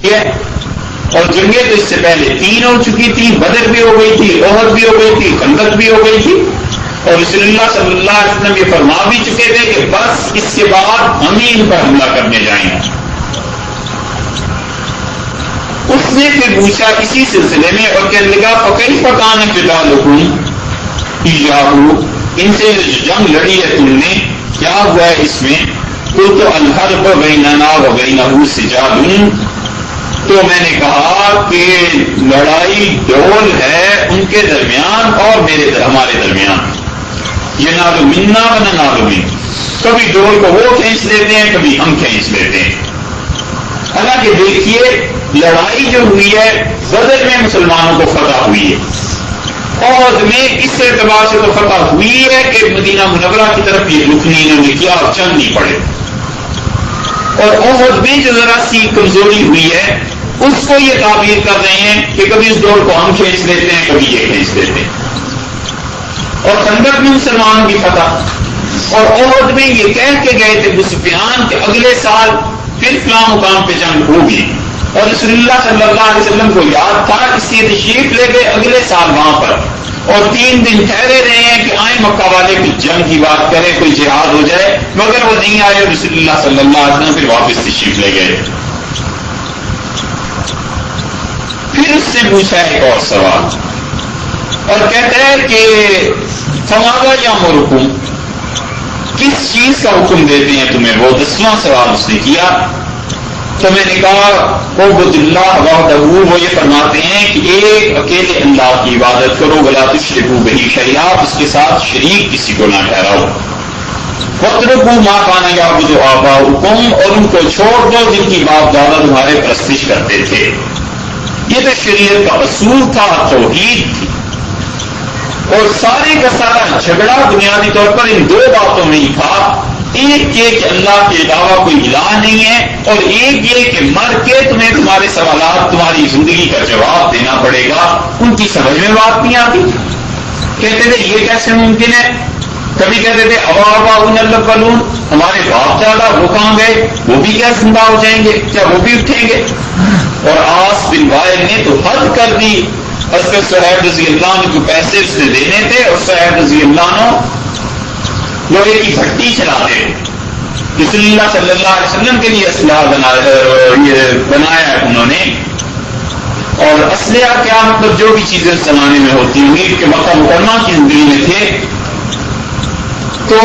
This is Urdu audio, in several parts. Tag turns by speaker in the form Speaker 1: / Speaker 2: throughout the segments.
Speaker 1: اور جنگیں تو اس سے پہلے 3 ہو چکی تھی، بدر بھی ہو گئی تھی، احد بھی ہو گئی تھی، خندق بھی ہو گئی تھی، اور رسول اللہ صلی اللہ علیہ وسلم یہ فرما بھی چکے تھے کہ بس اس کے بعد ہم ہی ان پر حملہ کرنے جائیں گے۔ اس نے پھر پوچھا اسی سلسلے میں اور کہنے لگا فَكَيْفَ كَانَ قِتَالُكُمْ إِيَّاهُ، ان سے جو جنگ لڑی ہے تم نے کیا ہوا ہے اس میں؟ قُلْتُ الْحَرْبُ بَيْنَنَا وَبَيْنَهُ سِجَالٌ، تو میں نے کہا کہ لڑائی ڈول ہے ان کے درمیان اور ہمارے درمیان، يَنَالُ مِنَّا وَنَنَالُ مِنْهُ، کبھی ڈول کو وہ کھینچ لیتے ہیں کبھی ہم کھینچ لیتے ہیں۔ حالانکہ دیکھیے لڑائی جو ہوئی ہے بدر میں مسلمانوں کو فتح ہوئی ہے، احد میں اس اعتبار سے تو فتح ہوئی ہے کہ مدینہ منورہ کی طرف یہ رکن انہوں نے کیا اور چل نہیں پڑے، اور احد میں جو ذرا سی کمزوری ہوئی ہے اس کو یہ تعبیر کر رہے ہیں کہ کبھی اس ڈور کو ہم کھینچ لیتے ہیں کبھی یہ کھینچ لیتے ہیں۔ اور خندق میں مسلمانوں کی فتح، اور احد میں یہ کہہ کے گئے تھے ابو سفیان کہ اگلے سال پھر فلاں مقام پہ جنگ ہوگی، اور رسول اللہ صلی اللہ علیہ وسلم کو یاد تھا اس لیے تشریف لے گئے اگلے سال وہاں پر، اور 3 دن ٹھہرے رہے ہیں کہ آئیں مکہ والے کی جنگ کی بات کریں کوئی جہاد ہو جائے، مگر وہ نہیں آئے، رسول اللہ صلی اللہ علیہ وسلم پھر واپس تشریف لے گئے۔ پھر اس سے پوچھا ایک اور سوال اور کہتا ہے کہ فَمَاذَا يَأْمُرُكُمْ، کس چیز کا حکم دیتے ہیں تمہیں؟ وہ 10واں سوال اس نے کیا۔ تو میں نے کہا اعبد اللہ وحدہ، وہ یہ فرماتے ہیں کہ ایک اکیلے اللہ کی عبادت کرو، ولا تشرکوا بہ شیئا، اس کے ساتھ شریک کسی کو نہ ٹھہراؤ، واترکوا ما کان یعبد آباؤکم، اور ان کو چھوڑ دو جن کی باپ دادا تمہارے پرستش کرتے تھے۔ یہ تو شریعت کا اصول تھا، توحید تھی، اور سارے کا سارا جھگڑا بنیادی طور پر ان 2 باتوں میں ہی تھا، ایک یہ کہ اللہ کے علاوہ کوئی الہ نہیں ہے، اور ایک یہ کہ مر کے تمہیں تمہارے سوالات تمہاری زندگی کا جواب دینا پڑے گا۔ ان کی سمجھ میں بات نہیں آتی، کہتے تھے یہ کیسے ممکن ہے، کبھی کہتے تھے آباؤنا الاولون، ہمارے باپ دادا وہ کہاں گئے، وہ بھی کیا زندہ ہو جائیں گے، کیا وہ بھی اٹھیں گے؟ اور عاص بن وائل نے تو حد کر دی، حضرت صہیب رضی اللہ عنہ کو پیسے اس نے دینے تھے، اور صہیب رضی اللہ عنہ لوہے کی بھٹی چلاتے تھے، رسول اللہ صلی اللہ علیہ وسلم کے لیے اسلحہ بنایا ہے انہوں نے، اور اسلحہ کیا مطلب جو بھی چیزیں اس زمانے میں ہوتی ہوں گی کہ مکہ مکرمہ کی زندگی میں تھے، تو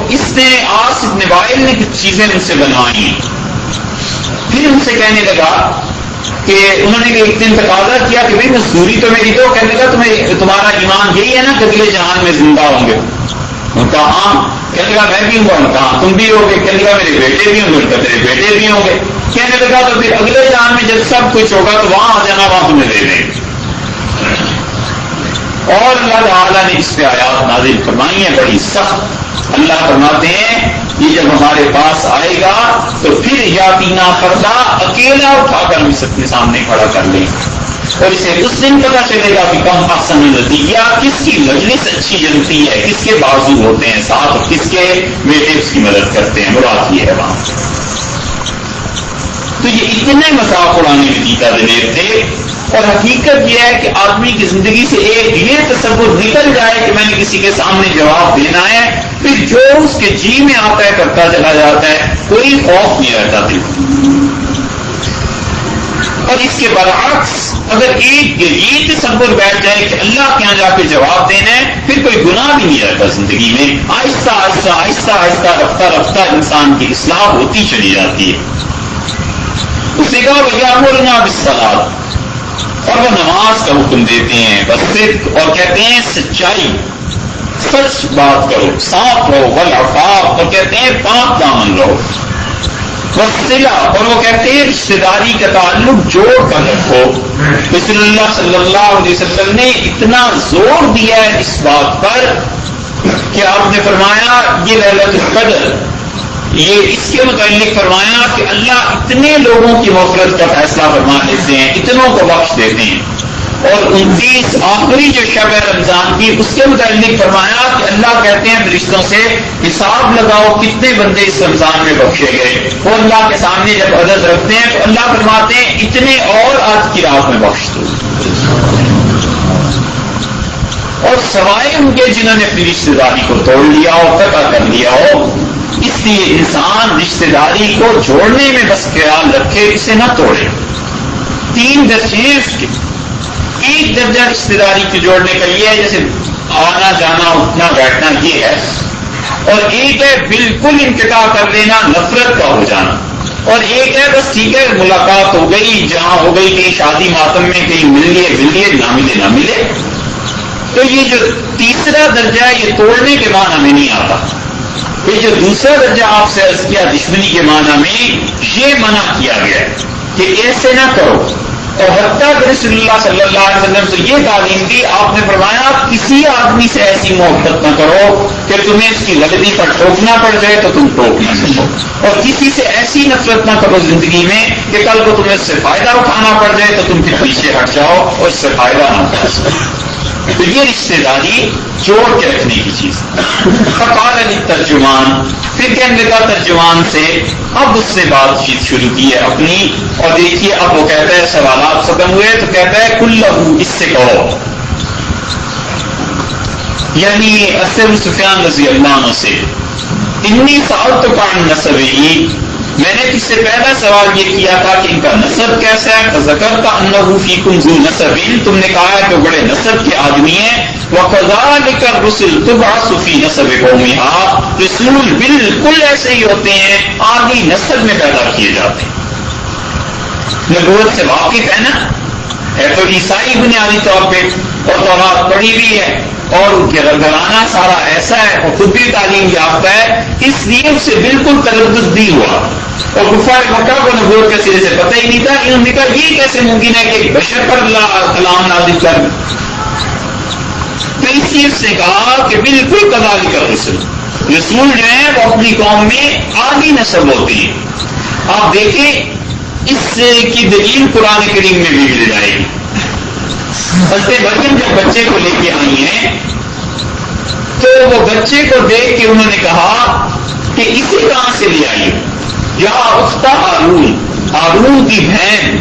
Speaker 1: اس نے عاص بن وائل نے کچھ چیزیں ان سے بنوائی، پھر ان سے کہنے لگا کہ انہوں نے ایک دن تقاضا کیا کہ بھائی مزدوری تو میری دو، کہنے لگا تمہارا ایمان یہی ہے نا کہ اگلے جہان میں زندہ ہوں گے؟ کہا ہاں، کہنے لگا میں بھی ہوں گا، کہا تم بھی ہوگے، کہنے لگا میرے بیٹے بھی ہوں گے، تیرے بیٹے بھی ہوں گے، کہنے لگا تو پھر اگلے جہان میں جب سب کچھ ہوگا تو وہاں آ جانا، وہاں تمہیں دے دیں۔ اور اللہ تعالیٰ نے اس پہ آیات نازل فرمائی ہیں بڑی سخت، اللہ فرماتے ہیں یہ جب ہمارے پاس آئے گا تو پھر یاتینا فردا، اکیلا اٹھا کر ہم سب کے سامنے کھڑا کر لیں، اور اسے اس دن پتا چلے گا کہ کم احسن النتیجہ، کس کی مجلس اچھی جلتی ہے، کس کے بازو ہوتے ہیں ساتھ، اور کس کے بیٹے اس کی مدد کرتے ہیں، مراد یہ ہے وہاں۔ تو یہ اتنے مذاق اڑانے میں جیتا دلیر تھے، اور حقیقت یہ ہے کہ آدمی کی زندگی سے ایک یہ تصور نکل جائے کہ میں نے کسی کے سامنے جواب دینا ہے، پھر جو اس کے جی میں آتا ہے کرتا چلا جاتا ہے، کوئی خوف نہیں رہتا دل۔ اور اس کے برعکس اگر ایک یہ تصور بیٹھ جائے کہ اللہ کے یہاں جا کے جواب دینا ہے، پھر کوئی گناہ بھی نہیں رہتا زندگی میں، آہستہ آہستہ آہستہ آہستہ رفتہ رفتہ انسان کی اصلاح ہوتی چلی جاتی ہے۔ اس نے کہا وَيَأْمُرُنَا بِالصَّلَاةِ، اور وہ نماز کا حکم دیتے ہیں، وَالصِّدْقِ، اور کہتے ہیں سچائی، سچ بات کرو، صاف رہو، وَالْعَفَافِ، اور کہتے ہیں پاک دامن رہو، وَالصِّلَةِ، اور وہ کہتے ہیں رشتہ داری کا تعلق جوڑ کر رکھو۔ رسول اللہ صلی اللہ علیہ وسلم نے اتنا زور دیا ہے اس بات پر کہ آپ نے فرمایا یہ لیلۃ القدر، یہ اس کے متعلق فرمایا کہ اللہ اتنے لوگوں کی مغفرت کا فیصلہ فرما دیتے ہیں، اتنوں کو بخش دیتے ہیں، اور 29 آخری جو شب ہے رمضان کی، اس کے متعلق فرمایا کہ اللہ کہتے ہیں فرشتوں سے حساب لگاؤ کتنے بندے اس رمضان میں بخشے گئے. وہ اللہ کے سامنے جب عدد رکھتے ہیں تو اللہ فرماتے ہیں اتنے اور آج کی رات میں بخش دو. اور سوائے ان کے جنہوں نے اپنی رشتے داری کو توڑ لیا ہو، قطع کر لیا ہو. اس لیے انسان رشتے داری کو جوڑنے میں بس خیال رکھے، اسے نہ توڑے. 3 درجے ہیں اس کے. ایک درجہ رشتے داری کو جوڑنے کا یہ ہے جیسے آنا جانا اٹھنا بیٹھنا یہ ہے، اور ایک ہے بالکل انقطاع کر دینا، نفرت کا ہو جانا. اور ایک ہے بس ٹھیک ہے ملاقات ہو گئی، جہاں ہو گئی کہیں شادی ماتم میں کہیں مل لیے نہ ملے نہ ملے. تو یہ جو تیسرا درجہ ہے یہ توڑنے کے معنی میں نہیں آتا. یہ جو دوسرا درجہ آپ سے عرض کیا دشمنی کے معنی میں، یہ منع کیا گیا ہے کہ ایسے نہ کرو. اور حتیٰ کہ رسول اللہ صلی اللہ علیہ وسلم سے یہ تعلیم دی، آپ نے فرمایا کسی آدمی سے ایسی محبت نہ کرو کہ تمہیں اس کی غلطی پر ٹوکنا پڑ جائے تو تم ٹوک نہ سکو، اور کسی سے ایسی نفرت نہ کرو زندگی میں کہ کل کو تمہیں اس سے فائدہ اٹھانا پڑ جائے تو تم پھر پیچھے ہٹ جاؤ اور اس سے فائدہ نہ اٹھا سکو. تو یہ رشتے داری جوڑ کے رکھنے کی چیز. فقال علی ترجمان، پھر کہنے لگا ترجمان سے، اب اس سے بات چیت شروع کی ہے اپنی. اور دیکھیے اب وہ کہتا ہے سوالات ختم ہوئے تو کہتا ہے کلہو، اس سے کہو، یعنی ابو سفیان رضی اللہ عنہ سے، انی سألتک عن نسبہ، میں نے اس سے پہلا سوال یہ کیا تھا کہ ان کا نسب کیسا ہے. فذکرت انہ فیکم ذو نسب، تم نے کہا ہے کہ بڑے نسب کے آدمی ہیں. وکذالک الرسل تبعث فی نسب قومها، رسول بالکل ایسے ہی ہوتے ہیں، آدمی نسب میں پیدا کیے جاتے ہیں. نبوت سے واقف ہے نا، ہے تو عیسائی بنیادی طور پہ، اور تورات پڑھی بھی ہے، اور ان کے گھرانہ سارا ایسا ہے، اور خود بھی تعلیم یافتہ ہے، اس لیے اسے بالکل تردد نہیں ہوا. اور کفار مکہ کو نبوت کے سرے سے پتہ ہی نہیں تھا. انہوں نے کہا یہ کیسے ممکن ہے کہ بشر پر اللہ کلام نازل کر. تو اس لیے اس نے کہا کہ بالکل کذالک الرسل، رسول جو ہیں وہ اپنی قوم میں عالی نسب ہوتی ہے. آپ دیکھیں اس کی دلیل قرآن کریم میں بھی مل جائے گی. حضرت مریم جب بچے کو لے کے آئی ہیں تو وہ بچے کو دیکھ کے انہوں نے کہا کہ اسے کہاں سے لے آئی؟ یا اخت ہارون، ہارون کی بہن.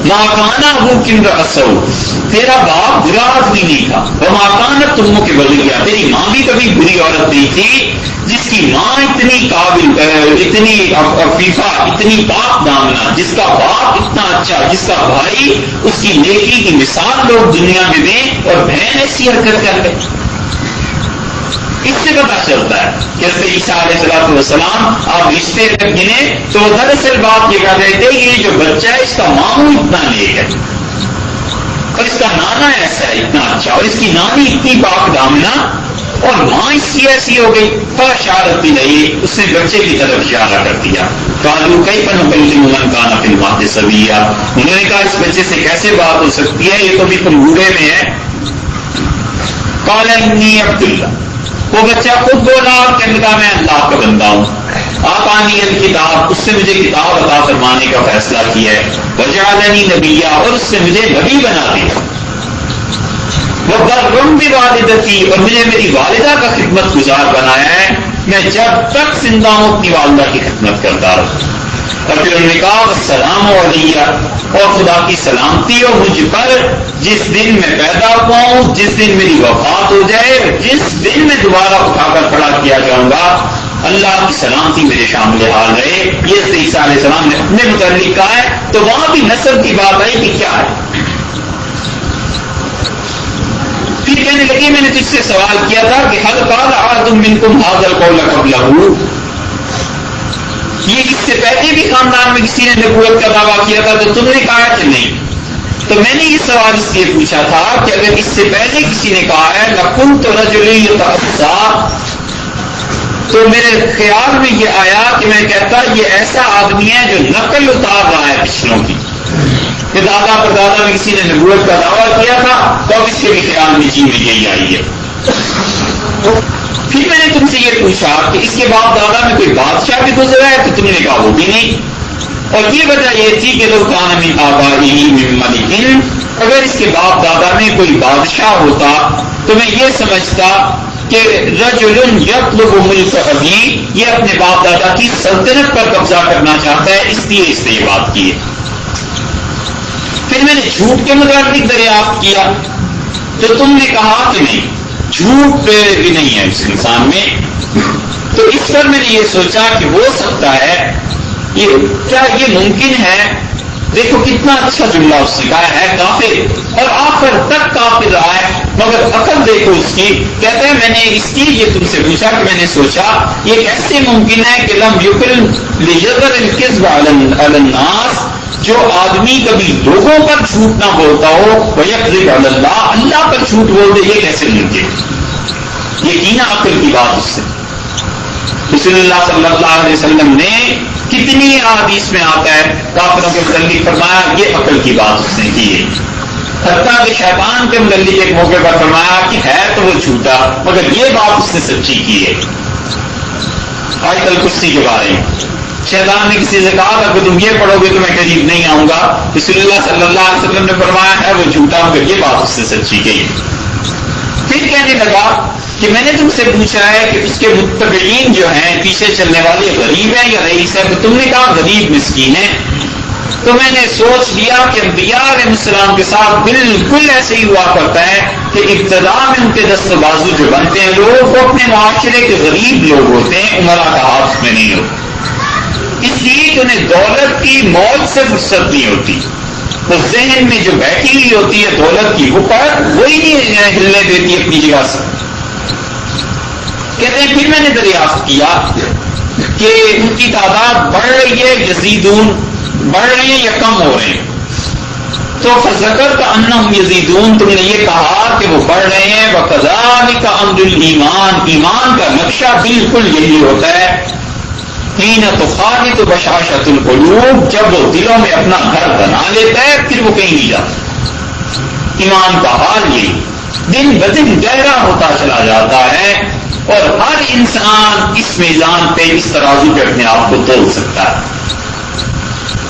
Speaker 1: ما کان ابوک امرأ سوء، تیرا باپ برا آدمی نہیں تھا. وما کانت امک بغیہ، تیری ماں بھی کبھی بری عورت نہیں تھی. جس کی ماں اتنی قابل، اتنی عفیفہ، اتنی پاک دامنہ، جس کا باپ اتنا اچھا، جس کا بھائی اس کی نیکی کی مثال لوگ دنیا میں دیں، اور بہن ایسی حرکت کر لے. اس سے پتا چلتا ہے کہ حضرت عیسیٰ علیہ السلام آپ رشتے تک گنے تو دراصل بات یہ کہہ رہے تھے یہ جو بچہ ہے اس کا ماموں اتنا نیک ہے، اور اس کا نانا ایسا ہے اتنا اچھا، اور اس کی نانی اتنی پاک دامنہ، اور ماں اس کی ایسی ہو گئی. فاشارت الیہ، اس نے بچے کی طرف اشارہ کر دیا. قالوا کیف نکلم من کان فی المہد صبیا، انہوں نے کہا اس بچے سے کیسے بات ہو سکتی ہے، یہ تو بھی بوڑھے میں ہے. قال انی عبد اللہ، وہ بچہ خود بولا اور کہنے لگا میں اللہ کا بندہ ہوں. آتانی الکتاب، اس سے مجھے کتاب عطا فرمانے کا فیصلہ کیا ہے. وجعلنی نبیا، اور اس سے مجھے نبی بنا دیا. وبرا بوالدتی، اور مجھے میری والدہ کا خدمت گزار بنایا ہے، میں جب تک زندہ ہوں اپنی والدہ کی خدمت کرتا رہوں. اور پھر انہوں نے کہا السلام علیہ، اور خدا کی سلامتی ہو مجھ پر جس دن میں پیدا ہوا ہوں، جس دن میری وفات ہو جائے، جس دن میں دوبارہ اٹھا کر کھڑا کیا جاؤں گا، اللہ کی سلامتی میرے شامل حال رہے. یہ عیسیٰ علیہ السلام نے اپنے متعلق کہا ہے. تو وہاں بھی نسب کی بات آئی کہ کیا ہے. پھر کہنے لگی میں نے تجھ سے سوال کیا تھا کہ حل قال احد منکم ھذا القول قبلہ، یہ اس سے پہلے بھی خاندان میں کسی نے نبوت کا دعویٰ کیا تھا تو تم نے کہا کہ نہیں. تو میں نے یہ سوال اس لیے پوچھا تھا کہ اگر اس سے پہلے کسی نے کہا ہے لَكُنْتُ رَجُلًا يَتَأَسَّىٰ، تو میرے خیال میں یہ آیا کہ میں کہتا یہ ایسا آدمی ہے جو نقل اتار رہا ہے پچھلوں کی، کہ دادا پر دادا میں کسی نے نبوت کا دعویٰ کیا تھا تو اب اس کے بھی خیال میں جی میں یہی آئی ہے. پھر میں نے تم سے یہ پوچھا کہ اس کے بعد دادا میں کوئی بادشاہ بھی گزرا ہے تو تم نے کہا وہ بھی نہیں. اور یہ وجہ یہ تھی کہ لو کان من آبائہ من ملک، اگر اس کے باپ دادا میں کوئی بادشاہ ہوتا تو میں یہ سمجھتا کہ رجل یطلب ملک ابی، یہ اپنے باپ دادا کی سلطنت پر قبضہ کرنا چاہتا ہے، اس لیے اس نے یہ بات کی ہے۔ پھر میں نے جھوٹ کے متعلق دریافت کیا تو تم نے کہا کہ نہیں، جھوٹ بھی نہیں ہے اس انسان میں۔ تو اس پر میں نے یہ سوچا کہ ہو سکتا ہے کیا یہ ممکن ہے، دیکھو کتنا اچھا جملہ اس نے کہا ہے کافر، اور آخر تک کافر رہا ہے، مگر عقل دیکھو اس کی، کہتا ہے میں نے اس لیے یہ تم سے پوچھا کہ میں نے سوچا یہ کیسے ممکن ہے کہ لم یکرم لیذر الکذب علی الناس، جو آدمی کبھی لوگوں پر جھوٹ نہ بولتا ہو، ویکذب علی اللہ، اللہ پر جھوٹ بول دے، یہ کیسے ممکن؟ یقینا عقل کی بات اس سے۔ رسول اللہ صلی اللہ علیہ وسلم نے کتنی احادیث میں آتا ہے کافروں کے متعلق فرمایا یہ عقل کی بات اس نے کی ہے، حتیٰ کہ شیطان کے متعلق ایک موقع پر فرمایا کہ ہے تو وہ جھوٹا مگر یہ بات اس نے سچی کی ہے۔ آیت الکرسی کے بارے میں شیطان نے کسی سے کہا تھا کہ تم یہ پڑھو گے تو میں قریب نہیں آؤں گا، رسول اللہ صلی اللہ علیہ وسلم نے فرمایا ہے وہ جھوٹا مگر یہ بات اس نے سچی کی ہے۔ پھر کہنے لگا کہ میں نے تم سے پوچھا ہے کہ اس کے متبعین جو ہیں پیچھے چلنے والے غریب ہیں یا رئیس ہے، تو تم نے کہا غریب مسکین ہے۔ تو میں نے سوچ لیا کہ انبیاء علیہ السلام کے ساتھ بالکل ایسے ہی ہوا کرتا ہے کہ ابتدا میں ان کے دست بازو جو بنتے ہیں لوگ وہ اپنے معاشرے کے غریب لوگ ہوتے ہیں، عمرا کا ہاتھ میں نہیں ہوتا، اس لیے کہ انہیں دولت کی موت سے فرصت نہیں ہوتی، وہ ذہن میں جو بیٹھی ہوئی ہوتی ہے دولت کی وہ وہی نہیں ہلنے دیتی اپنی جگہ سے۔ کہتے ہیں پھر میں نے دریافت کیا کہ ان کی تعداد بڑھ رہی ہے، یزیدون بڑھ رہے ہیں یا کم ہو رہے ہیں؟ تو فذکرت انہم یزیدون، تم نے یہ کہا کہ وہ بڑھ رہے ہیں، وکذالک امر الایمان، ایمان کا نقشہ بالکل یہی ہوتا ہے، حین تخالط بشاشۃ القلوب، جب وہ دلوں میں اپنا گھر بنا لیتا ہے پھر وہ کہیں نہیں جاتا۔ ایمان کا حال یہ دن بدن گہرا ہوتا چلا جاتا ہے اور ہر انسان اس میزان پہ اس ترازو پہ اپنے آپ کو تول سکتا ہے۔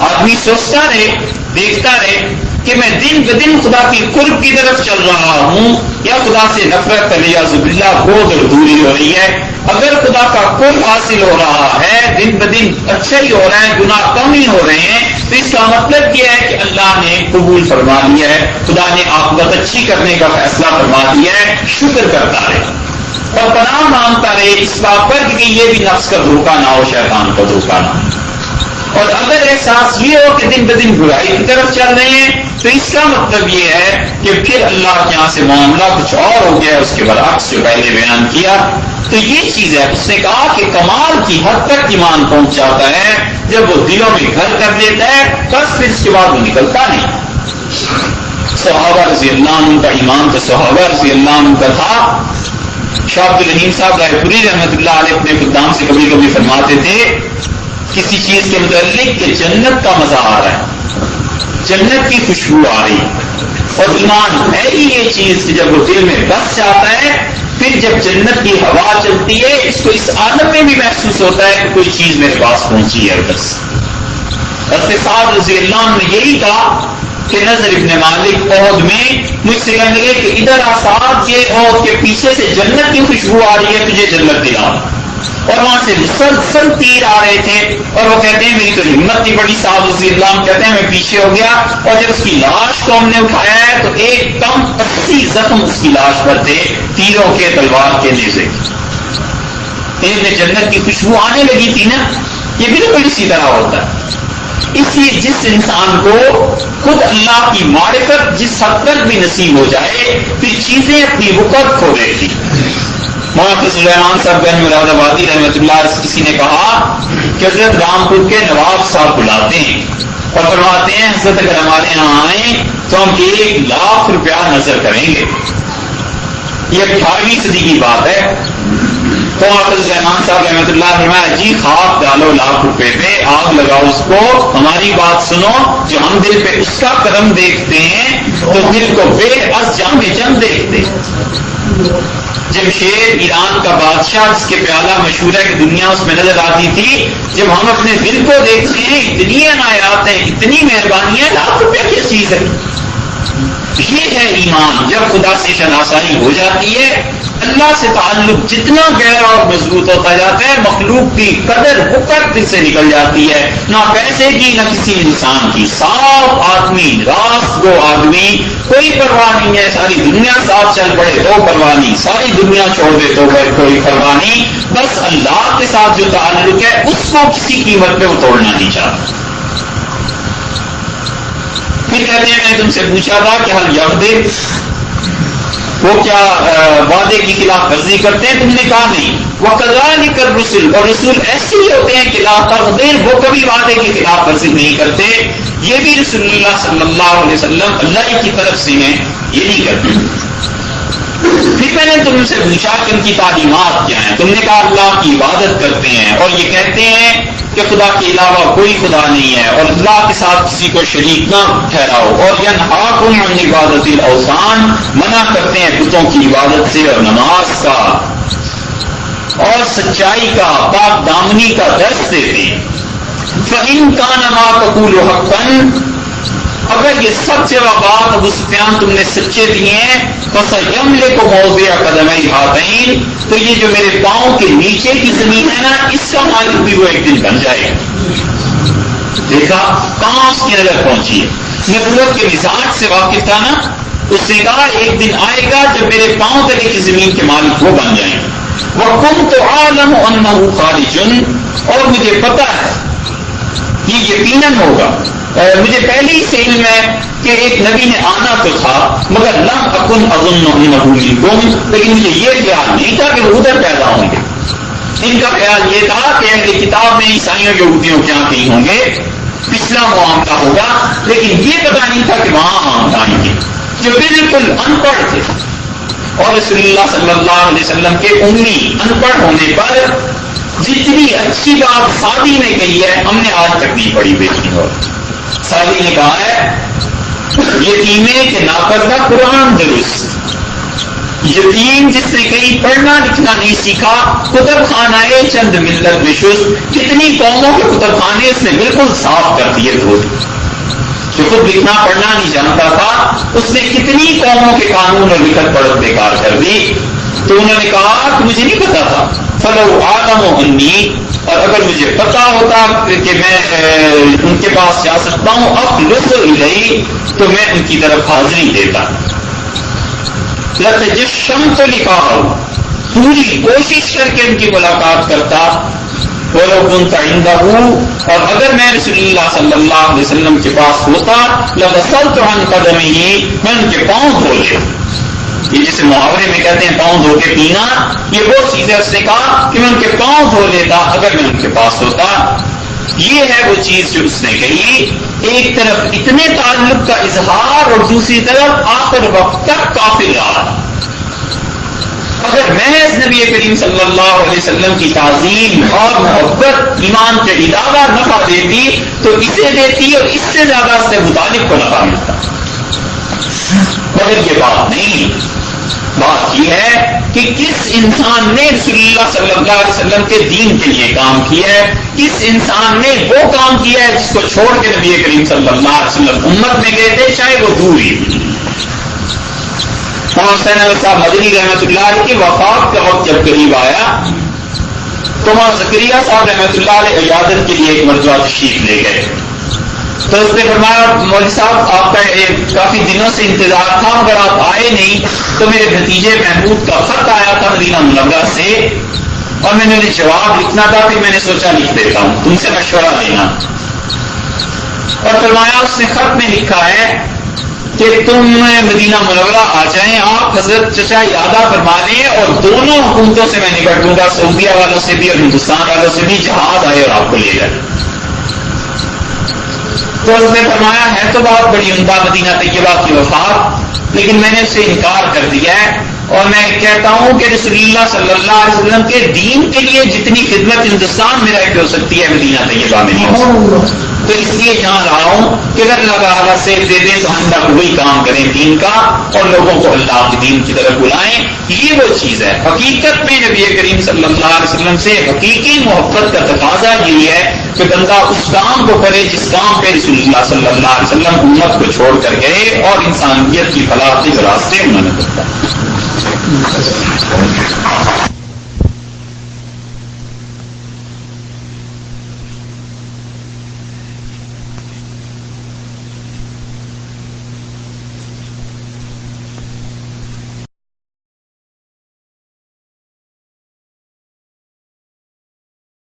Speaker 1: آدمی سوچتا رہے، دیکھتا رہے کہ میں دن بدن خدا کی قرب کی طرف چل رہا ہوں یا خدا سے نفرت علیہ باللہ بہت اور دوری ہو رہی ہے۔ اگر خدا کا قرب حاصل ہو رہا ہے، دن بدن اچھا ہی ہو رہا ہے، گناہ کم ہی ہو رہے ہیں، تو اس کا مطلب یہ ہے کہ اللہ نے قبول فرما لیا ہے، خدا نے عاقبت اچھی کرنے کا فیصلہ فرما دیا ہے، شکر کرتا رہے اور پناہ مانگتا رہے اس بات پر کہ یہ بھی نفس کا دھوکہ نہ ہو، شیطان کا دھوکہ نہ ہو۔ اور اگر احساس یہ ہو کہ دن بدن برائی کی طرف چل رہے ہیں تو اس کا مطلب یہ ہے کہ پھر اللہ کے یہاں سے معاملہ کچھ اور ہو گیا، اس کے برعکس جو پہلے بیان کیا۔ تو یہ چیز ہے، اس نے کہا کہ کمال کی حد تک ایمان پہنچ جاتا ہے جب وہ دلوں میں گھر کر لیتا ہے، بس پھر اس کے بعد وہ نکلتا نہیں۔ صحابہ رضی اللہ عنہ کا ایمان تو صحابہ رضی اللہ عنہ کا تھا۔ شاہ عبد الرحیم صاحب رائے پوری رحمۃ اللہ علیہ اپنے خدام سے کبھی کبھی فرماتے تھے کسی چیز کے متعلق کہ جنت کا مزہ آ رہا ہے، جنت کی خوشبو آ رہی ہے، اور ایمان ہے ہی یہ چیز کہ جب وہ دل میں بس جاتا ہے پھر جب جنت کی ہوا چلتی ہے اس کو اس عالم میں بھی محسوس ہوتا ہے کہ کوئی چیز میرے پاس پہنچی ہے ادھر سے۔ حضرت سعد رضی اللہ عنہ نے یہی کہا کہ نضر ابن مالک عہد میں مجھ سے کہنے لگے کہ ادھر آ سعد، یہ عہد کے پیچھے سے جنت کی خوشبو آ رہی ہے، تجھے جنت دلا، اور وہاں سے مسلسل تیر آ رہے تھے، اور وہ کہتے ہیں میری تو ہمت نہیں پڑی، سعد رضی اللہ عنہ کہتے ہیں میں پیچھے ہو گیا، اور جب اس کی لاش کو ہم نے اٹھایا ہے تو ایک کم 80 زخم اس کی لاش پر تھے، تیروں کے، تلوار کے، نیزے کے۔ جنت کی خوشبو آنے لگی تھی نا، یہ بالکل اسی طرح ہوتا ہے۔ اس لیے جس انسان کو خود اللہ کی معرفت جس حد تک بھی نصیب ہو جائے پھر چیزیں اپنی وقت کھو دیتی۔ مولانا سلیمان صاحب بن مراد آبادی رحمۃ اللہ علیہ کسی نے کہا کہ حضرت رامپور کے نواب صاحب بلاتے ہیں اور فرماتے ہیں حضرت اگر ہمارے یہاں آئیں تو ہم 1,00,000 روپیہ نظر کریں گے۔ یہ 18ویں صدی کی بات ہے۔ تو حضرت سلیمان صاحب رحمۃ اللہ نے فرمایا جی خاک ڈالو 1,00,000 روپے پہ، آگ لگاؤ اس کو، ہماری بات سنو، جو ہم دل پہ اس کا کرم دیکھتے ہیں تو دل کو بے از جام جم دیکھتے ہیں۔ جمشید ایران کا بادشاہ جس کے پیالہ مشہور ہے کہ دنیا اس میں نظر آتی تھی، جب ہم اپنے دل کو دیکھتے ہیں اتنی عنایات ہیں، اتنی مہربانی ہے، 1,00,000 روپیہ کی چیز ہے۔ یہ ہے ایمان. جب خدا سے شناسائی ہو جاتی ہے، اللہ سے تعلق جتنا گہرا اور مضبوط ہوتا جاتا ہے، مخلوق کی قدر بکر دل سے نکل جاتی ہے، نہ پیسے کی نہ کسی انسان کی. صاف آدمی، راست گو آدمی، کوئی پرواہ نہیں ہے. ساری دنیا ساتھ چل پڑے تو پرواہ نہیں، ساری دنیا چھوڑ دے تو کوئی پرواہ نہیں. بس اللہ کے ساتھ جو تعلق ہے اس کو کسی قیمت پہ وہ توڑنا نہیں چاہتا. پھر کہتے ہیں میں نے تم سے پوچھا تھا کہ حل یغدر، وہ کیا وعدے کی خلاف ورزی کرتے ہیں؟ تم نے کہا نہیں. وَكَذَلِكَ الرُّسُلُ، اور رسول ایسے ہی ہوتے ہیں کہ لا تغدر، وہ کبھی وعدے کی خلاف ورزی نہیں کرتے. یہ بھی رسول اللہ صلی اللہ علیہ وسلم اللہ کی طرف سے ہیں، یہ نہیں کرتے. پھر میں نے تم سے پوچھا کہ ان کی تعلیمات کیا ہیں؟ تم نے کہا اللہ کی عبادت کرتے ہیں اور یہ کہتے ہیں کہ خدا کے علاوہ کوئی خدا نہیں ہے اور اللہ کے ساتھ کسی کو شریک نہ ٹھہراؤ. اور ینہاکم عن عبادت الاوثان، منع کرتے ہیں بتوں کی عبادت سے اور نماز کا اور سچائی کا، پاک دامنی کا درس دیتے ہیں. فَإِن كَانَ مَا تَقُولُ حَقًّا، اگر یہ سب سے بات ابو سفیان تم نے سچے دیے ہیں، فَسَيَمْلِكُ مَوْضِعَ قَدَمَيْ هَاتَيْنِ، تو یہ جو میرے پاؤں کے نیچے کی زمین ہے نا، اس کا مالک بھی وہ ایک دن بن جائے گا. دیکھا کہاں اس کی نظر پہنچی ہے. نبوت کے مزاج سے واقف تھا نا، اس نے کہا ایک دن آئے گا جب میرے پاؤں تلے کی زمین کے مالک وہ بن جائیں گے. وَكُنْتُ عَالَمُ أَنَّهُ خَارِجٌ، اور مجھے پتا ہے یہ یقیناً ہوگا. مجھے پہلے ہی سے علم ہے کہ ایک نبی نے آنا تو تھا، مگر لم اکن اظن انہ منکم، لیکن مجھے یہ خیال نہیں تھا کہ وہ ادھر پیدا ہوں گے. ان کا خیال یہ تھا کہ اہل کتاب میں عیسائیوں یہودیوں کے یہاں کہیں ہوں گے، پچھلا معاملہ ہوگا، لیکن یہ پتا نہیں تھا کہ وہاں آئیں گے جو بالکل ان پڑھ تھے. اور رسول اللہ صلی اللہ علیہ وسلم کے امی ان پڑھ ہونے پر جتنی اچھی بات سادی نے کہی ہے ہم نے آج تک نہیں پڑھی بیٹی. اور سادی نے کہا ہے یتیمے کے ناپردہ قرآن درست، یتیم جس نے کہیں پڑھنا لکھنا نہیں سیکھا، کتب خانہ چند ملت بشست، کتنی قوموں کے کتب خانے اس نے بالکل صاف کر دیے. جو خود لکھنا پڑھنا نہیں جانتا تھا اس نے کتنی قوموں کے قانون اور لکھت پڑھت بیکار کر دی. تو انہوں نے کہا کہ مجھے نہیں پتا تھا. فلو آدم انی، اور اگر مجھے پتا ہوتا کہ میں ان کے پاس جا سکتا ہوں اخلص الیہ، تو میں ان کی طرف حاضری دیتا. لتجشمت لقاءہ، پوری کوشش کر کے ان کی ملاقات کرتا. ولو كنت عنده، اور اگر میں رسول اللہ صلی اللہ علیہ وسلم کے پاس ہوتا، لغسلت عن قدمه، میں ان کے پاؤں دھو لیتا. یہ جسے محاورے میں کہتے ہیں پاؤں دھو کے پینا، یہ وہ چیز ہے. اس نے کہا کہ میں ان کے پاؤں دھو لیتا اگر میں ان کے پاس ہوتا. یہ ہے وہ چیز جو اس نے کہی. ایک طرف اتنے تعلق کا اظہار اور دوسری طرف آخر وقت تک کافر رہا. اگر محض نبی کریم صلی اللہ علیہ وسلم کی تعظیم اور محبت ایمان کے علاوہ نفع دیتی تو اسے دیتی اور اس سے زیادہ اس سے مطالب کو نفع ملتا. مگر یہ بات نہیں. بات یہ ہے کہ کس انسان نے رسول اللہ صلی اللہ علیہ وسلم کے دین کے لیے کام کیا ہے، کس انسان نے وہ کام کیا ہے جس کو چھوڑ کے نبی کریم صلی اللہ علیہ وسلم امت میں گئے تھے، چاہے وہ دور ہی. حسین صاحب مدنی رحمۃ اللہ علیہ کی وفات کا وقت جب قریب آیا تو وہاں زکریا صاحب رحمۃ اللہ علیہ عیادت کے لیے ایک مرتبہ تشریف لے گئے. تو اس نے فرمایا مولوی صاحب آپ کا کافی دنوں سے انتظار تھا مگر آپ آئے نہیں، تو میرے بھتیجے محمود کا خط آیا تھا مدینہ منورہ سے اور میں نے جواب لکھنا تھا، پھر میں نے سوچا لکھ دیتا ہوں، تم سے مشورہ لینا. اور فرمایا اس نے خط میں لکھا ہے کہ تم مدینہ منورہ آ جائیں، آپ حضرت چچا ارادہ فرما لیں اور دونوں حکومتوں سے میں نکٹ دوں گا، سعودیہ والوں سے بھی اور ہندوستان والوں سے بھی، جہاد آئے اور آپ کو لے جائے. تو اس نے فرمایا ہے تو بہت بڑی عمدہ مدینہ طیبہ کی وفات، لیکن میں نے اسے انکار کر دیا ہے اور میں کہتا ہوں کہ رسول اللہ صلی اللہ علیہ وسلم کے دین کے لیے جتنی خدمت ہندوستان میں رہ کے ہو سکتی ہے مدینہ طیبہ میں نہیں ہو سکتی. تو اس لیے یہاں رہا ہوں کہ اگر اللہ تعالیٰ سے دے دیں تو ہم تک وہی کام کریں دین کا، اور لوگوں کو اللہ کے دین کی طرف بلائیں. یہ وہ چیز ہے. حقیقت میں نبی کریم صلی اللہ علیہ وسلم سے حقیقی محبت کا تقاضا یہی ہے کہ بندہ اس کام کو کرے جس کام پہ رسول اللہ صلی اللہ علیہ وسلم امت کو چھوڑ کر گئے اور انسانیت کی فلاح کے راستے انہوں نے بتایا.